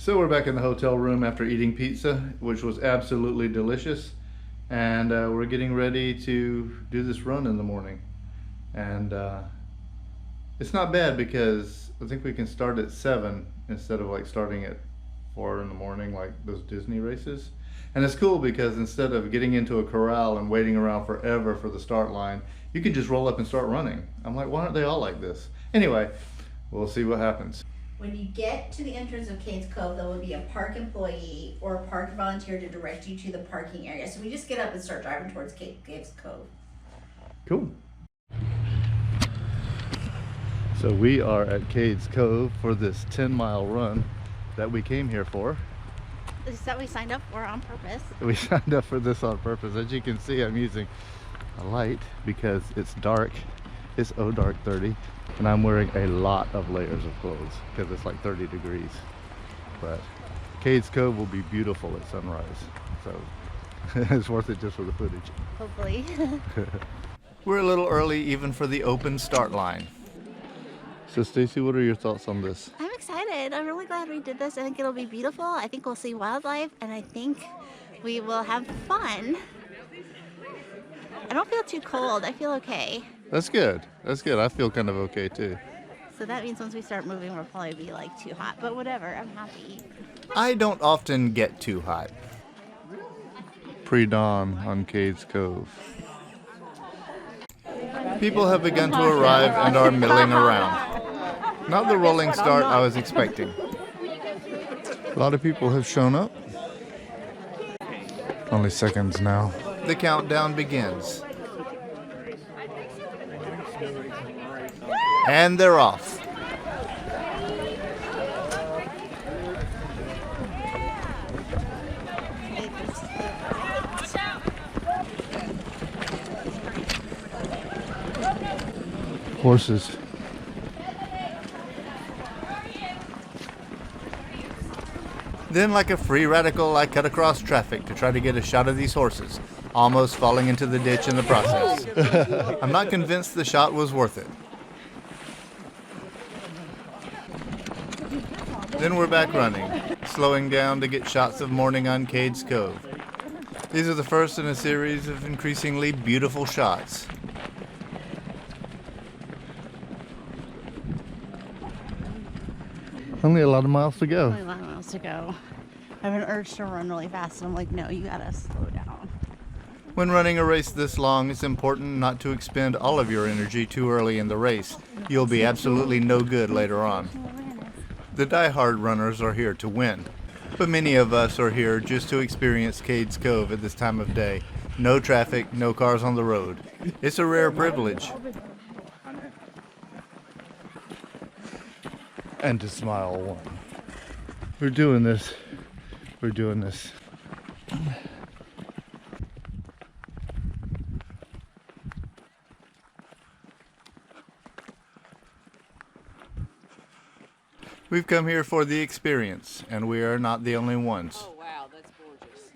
So we're back in the hotel room after eating pizza, which was absolutely delicious. And we're getting ready to do this run in the morning. And it's not bad because I think we can start at 7 instead of like starting at 4 in the morning like those Disney races. And it's cool because instead of getting into a corral and waiting around forever for the start line, you can just roll up and start running. I'm like, why aren't they all like this? Anyway, we'll see what happens. When you get to the entrance of Cades Cove, there will be a park employee or a park volunteer to direct you to the parking area. So we just get up and start driving towards Cades Cove. Cool. So we are at Cades Cove for this 10-mile run that we came here for. Is that we signed up for on purpose? We signed up for this on purpose. As you can see, I'm using a light because it's dark. It's dark 30, and I'm wearing a lot of layers of clothes because it's like 30 degrees. But Cades Cove will be beautiful at sunrise, so it's worth it just for the footage. Hopefully. We're a little early even for the open start line. So Stacey, what are your thoughts on this? I'm excited. I'm really glad we did this. I think it'll be beautiful. I think we'll see wildlife, and I think we will have fun. I don't feel too cold. I feel okay. That's good. That's good. I feel kind of okay too. So that means once we start moving, we'll probably be like too hot, but whatever. I'm happy. I don't often get too hot. Pre-dawn on Cades Cove. People have begun to arrive and are milling around. Not the rolling start I was expecting. A lot of people have shown up. Only seconds now. The countdown begins. And they're off. Horses. Then, like a free radical, I cut across traffic to try to get a shot of these horses, almost falling into the ditch in the process. I'm not convinced the shot was worth it. Then we're back running, slowing down to get shots of morning on Cades Cove. These are the first in a series of increasingly beautiful shots. Only a lot of miles to go. Only a lot of miles to go. I have an urge to run really fast, and I'm like, no, you gotta slow down. When running a race this long, it's important not to expend all of your energy too early in the race. You'll be absolutely no good later on. The die-hard runners are here to win, but many of us are here just to experience Cades Cove at this time of day. No traffic, no cars on the road. It's a rare privilege. And to smile one. We're doing this. We're doing this. We've come here for the experience, and we are not the only ones. Oh wow, that's gorgeous.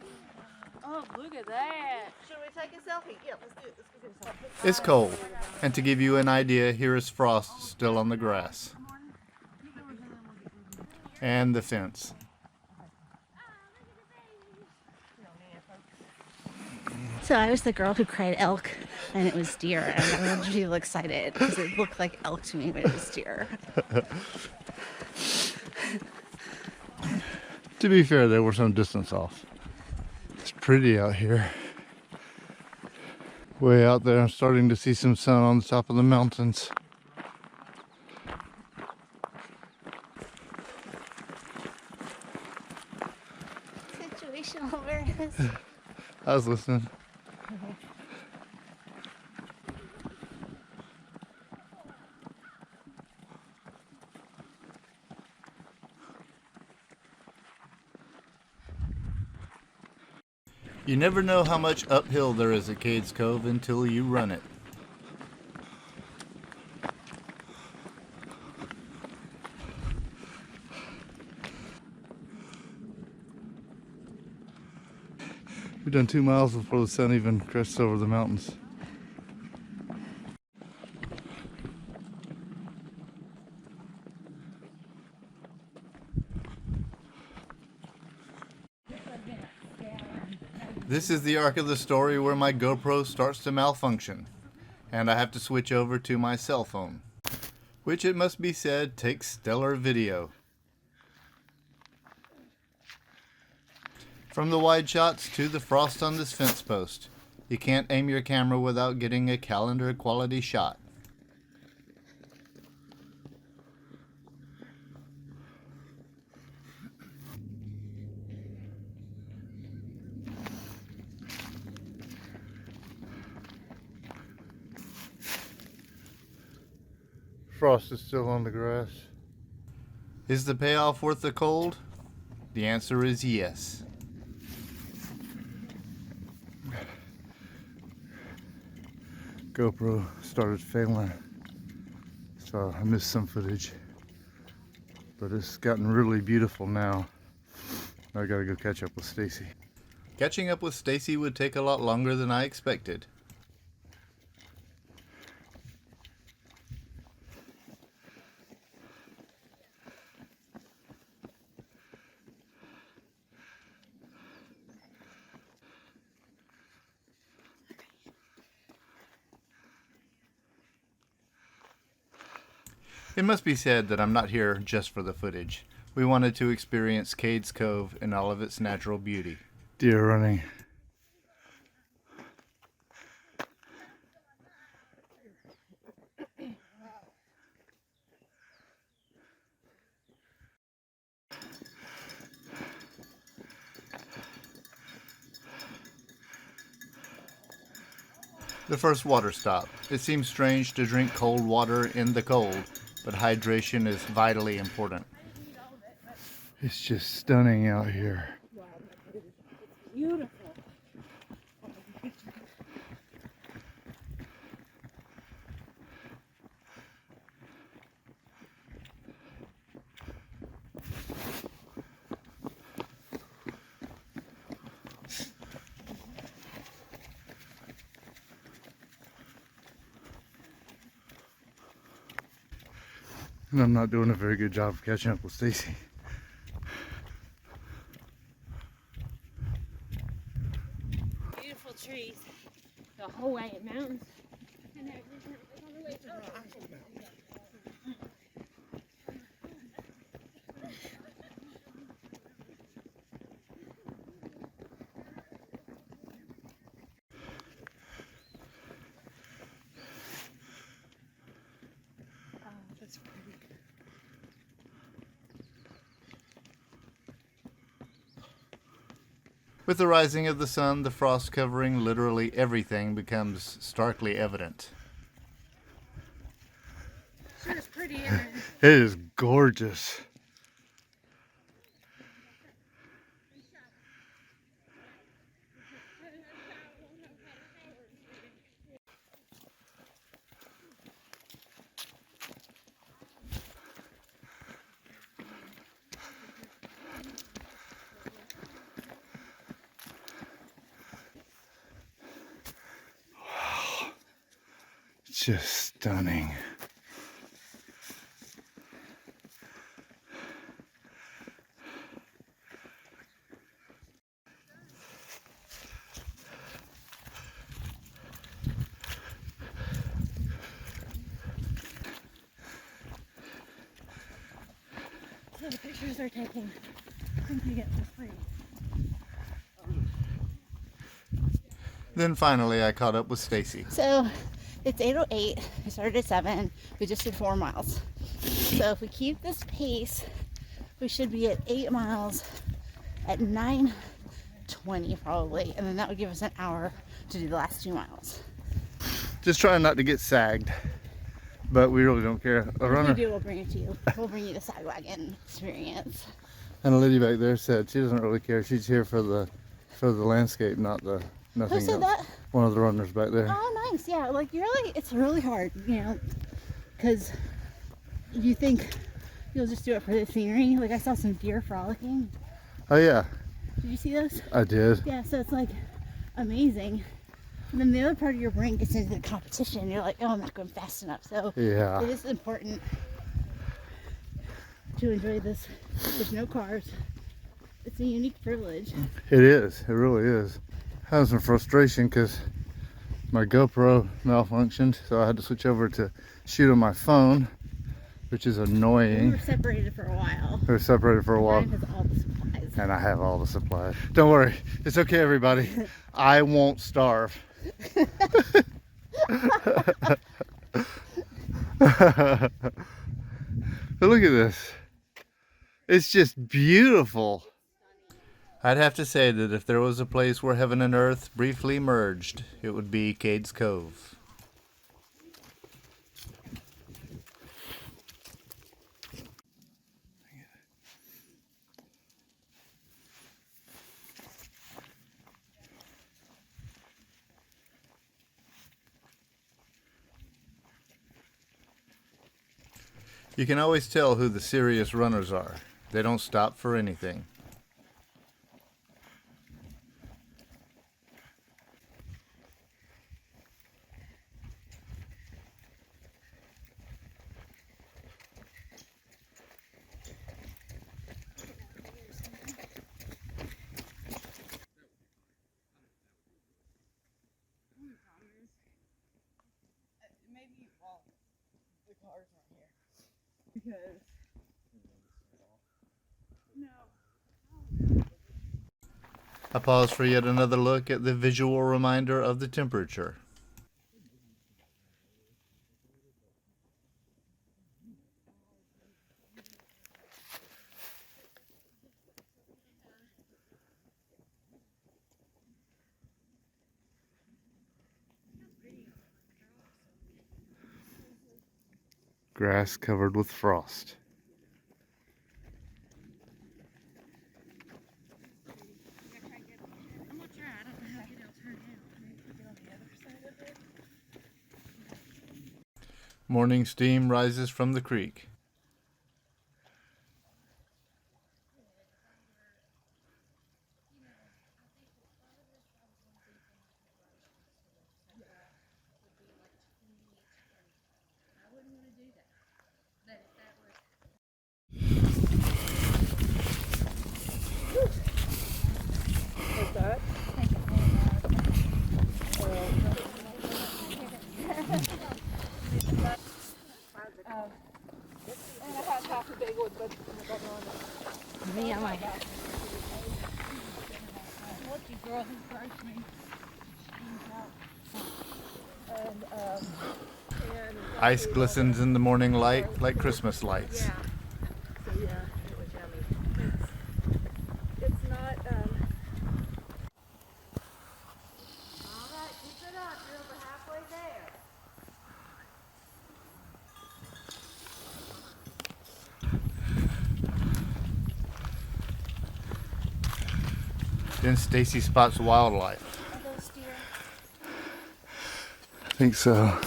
Oh, look at that. Should we take a selfie? Yeah, let's do it. Let's go get a selfie. It's cold, and to give you an idea, here is frost still on the grass. And the fence. So I was the girl who cried elk, and it was deer, and I was really excited because it looked like elk to me, but it was deer. To be fair, they were some distance off. It's pretty out here. Way out there, I'm starting to see some sun on the top of the mountains. Situational awareness. I was listening. You never know how much uphill there is at Cades Cove until you run it. We've done 2 miles before the sun even crests over the mountains. This is the arc of the story where my GoPro starts to malfunction, and I have to switch over to my cell phone, which it must be said takes stellar video. From the wide shots to the frost on this fence post, you can't aim your camera without getting a calendar quality shot. Frost is still on the grass. Is the payoff worth the cold? The answer is yes. GoPro started failing, so I missed some footage. But it's gotten really beautiful now. I gotta go catch up with Stacey. Catching up with Stacey would take a lot longer than I expected. It must be said that I'm not here just for the footage. We wanted to experience Cades Cove in all of its natural beauty. Deer running. The first water stop. It seems strange to drink cold water in the cold, but hydration is vitally important. It's just stunning out here. Beautiful. And I'm not doing a very good job of catching up with Stacey. Beautiful trees, the whole way in mountains. That's pretty. With the rising of the sun, the frost covering literally everything becomes starkly evident. Sure is pretty, isn't it? It is gorgeous. Just stunning. So the pictures they're taking, I think you get for free. Then finally I caught up with Stacey. So it's 8:08. We started at 7. We just did 4 miles. So if we keep this pace, we should be at 8 miles at 9:20 probably, and then that would give us an hour to do the last 2 miles. Just trying not to get sagged, but we really don't care. A If runner we do, we'll bring it to you. We'll bring you the side wagon experience. and a lady back there said she doesn't really care. She's here for the landscape, not the nothing Who said else. that? One of the runners back there. Oh, nice. Yeah, like it's really hard, because you think you'll just do it for the scenery. Like I saw some deer frolicking. Oh yeah, Did you see those? I did. Yeah, so it's like amazing. And then the other part of your brain gets into the competition. You're like, oh, I'm not going fast enough. So Yeah. it is important to enjoy this. There's no cars. It's a unique privilege. It is. It really is. having some frustration because my GoPro malfunctioned, so I had to switch over to shoot on my phone, which is We annoying. were separated for a while. We were separated for a while. Mine has all the supplies. And I have all the supplies. Don't worry, it's okay, everybody. I won't starve. But look at this. It's just beautiful. I'd have to say that if there was a place where heaven and earth briefly merged, it would be Cades Cove. You can always tell who the serious runners are. They don't stop for anything. I pause for yet another look at the visual reminder of the temperature. Grass covered with frost. Morning steam rises from the creek. Me, I'm like, Ice glistens in the morning light like Christmas lights. so yeah, it was yummy. It's not, Alright, keep it up, you're over halfway there. Then Stacey spots wildlife. Are those deer? I think so.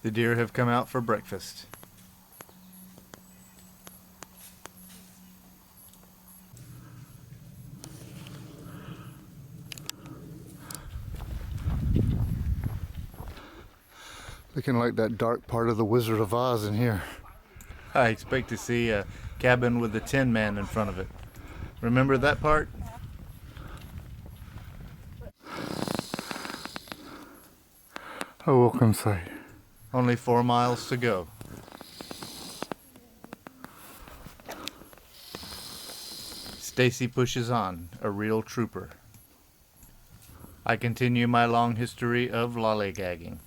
The deer have come out for breakfast. Looking like that dark part of the Wizard of Oz in here. I expect to see a cabin with a Tin Man in front of it. Remember that part? A welcome sight. Only 4 miles to go. Stacey pushes on, a real trooper. I continue my long history of lollygagging.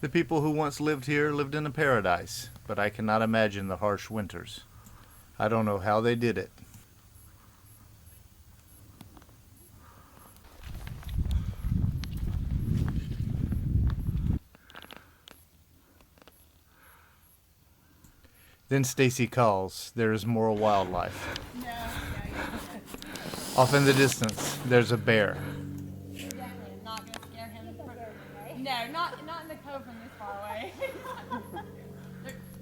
The people who once lived here lived in a paradise, but I cannot imagine the harsh winters. I don't know how they did it. Then Stacey calls. There is more wildlife. Off in the distance, there's a bear. Definitely not gonna scare him. No, not in the cove from this far away.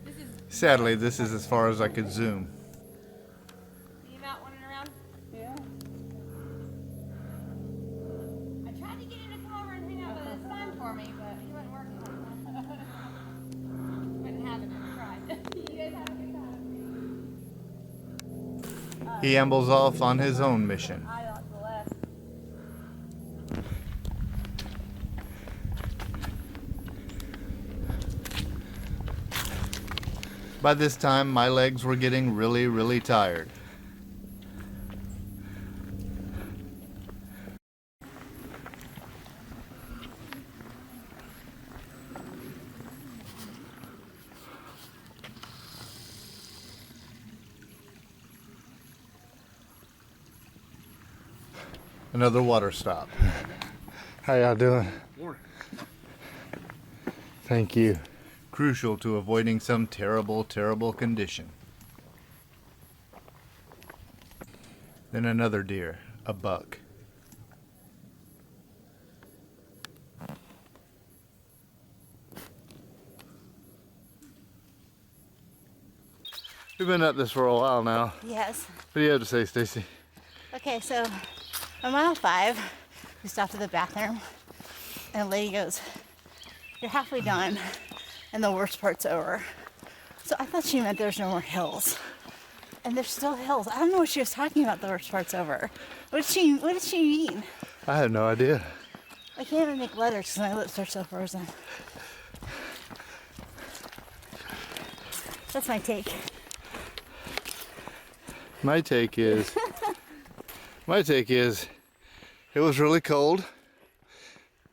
This is. Sadly, this is as far as I could zoom. See him out running around? Yeah. I tried to get him to come over and hang out with his son for me, but he wasn't working. Wasn't having it. I tried. You guys have a good time. He ambles off on his own mission. I like the left. By this time, my legs were getting really, really tired. Another water stop. How y'all doing? Morning. Thank you. Crucial to avoiding some terrible, terrible condition. Then another deer, a buck. We've been at this for a while now. Yes. What do you have to say, Stacey? Okay, so on mile 5, we stopped at the bathroom, and the lady goes, "You're halfway done, and the worst part's over." So I thought she meant there's no more hills, and there's still hills. I don't know what she was talking about. The worst part's over. What did she mean? I have no idea. I can't even make letters because my lips are so frozen. That's my take. My take is, it was really cold,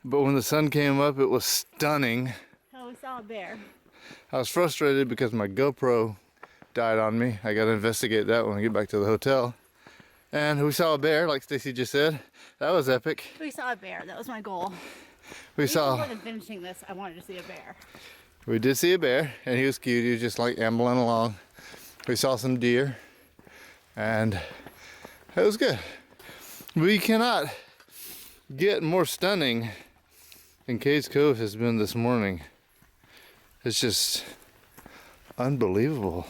but when the sun came up, it was stunning. Oh, we saw a bear. I was frustrated because my GoPro died on me. I gotta investigate that when I get back to the hotel. And we saw a bear, like Stacey just said. That was epic. We saw a bear. That was my goal. We Even saw, more than finishing this, I wanted to see a bear. we did see a bear, and he was cute. He was just like ambling along. We saw some deer, and it was good. We cannot get more stunning than Cades Cove has been this morning. It's just unbelievable.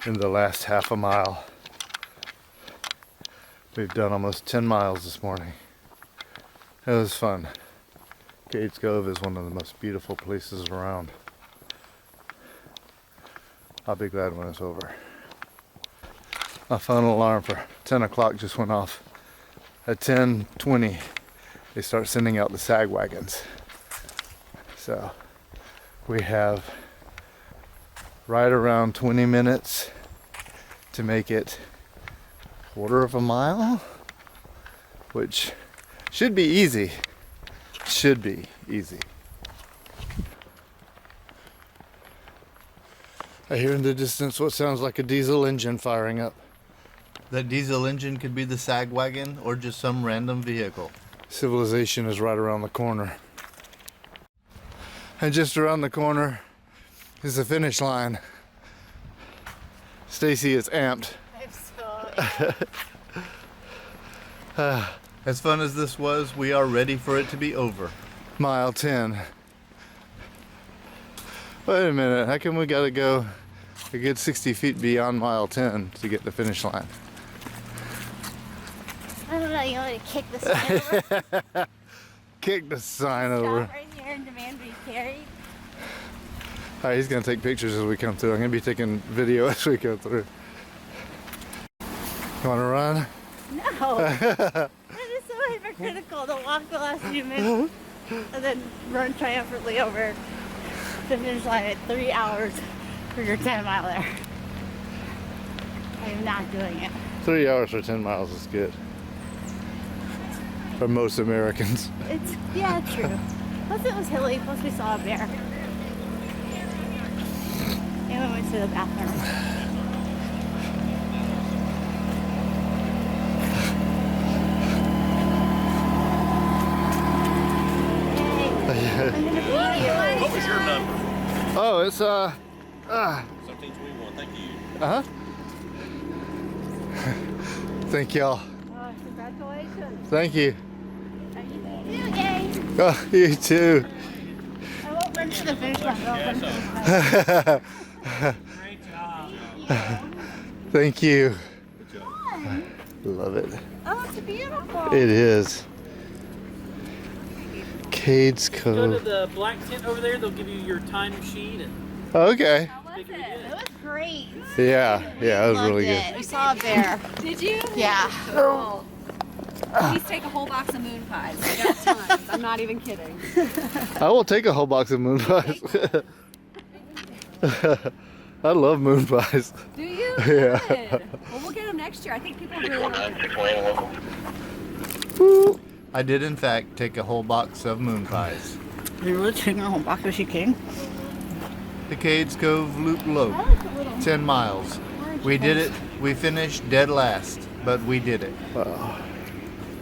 In the last half a mile, we've done almost 10 miles this morning. It was fun. Cades Cove is one of the most beautiful places around. I'll be glad when it's over. My phone alarm for 10 o'clock just went off. At 10:20, they start sending out the sag wagons. So we have right around 20 minutes to make it quarter of a mile, which should be easy. Should be easy. I hear in the distance what sounds like a diesel engine firing up. That diesel engine could be the sag wagon or just some random vehicle. Civilization is right around the corner. And just around the corner is the finish line. Stacey is amped. I'm so As fun as this was, we are ready for it to be over. Mile 10. Wait a minute, how come we gotta go a good 60 feet beyond mile 10 to get the finish line? I don't know, you want me to kick the sign over? Kick the sign over. Stop right here and demand to be carried? Alright, he's gonna take pictures as we come through. I'm gonna be taking video as we go through. You wanna run? No. That is so hypocritical to walk the last few minutes and then run triumphantly over the finish line at 3 hours for your 10-miler. I am not doing it. 3 hours for 10 miles is good. For most Americans. It's, yeah, true. Plus it was hilly, plus we saw a bear. And we went to the bathroom. I'm gonna feed you. What was your number? Oh, it's 1721. Thank you. uh-huh. Thank y'all. Oh, congratulations. Thank you. You yay. Oh, you too. I won't run to the finish line. I'll run to the finish. Great job. Thank you. Good job. Love it. Oh, it's beautiful. It is. Cades Go to Cove. the black tent over there. They'll give you your time sheet. And Okay. How was it? It was great. Yeah, yeah, it was Loved really it. good. We saw a bear. Did you? Yeah. Cool. Please take a whole box of moon pies. We got tons. I'm not even kidding. I will take a whole box of moon pies. I love moon pies. Do you? Yeah. Good. Well, we'll get them next year. I think people really like them. Woo. I did in fact take a whole box of moon pies. You really taking a whole box of she king? The Cades Cove Loop Lope, 10 miles. We did it. We finished dead last, but we did it. Wow.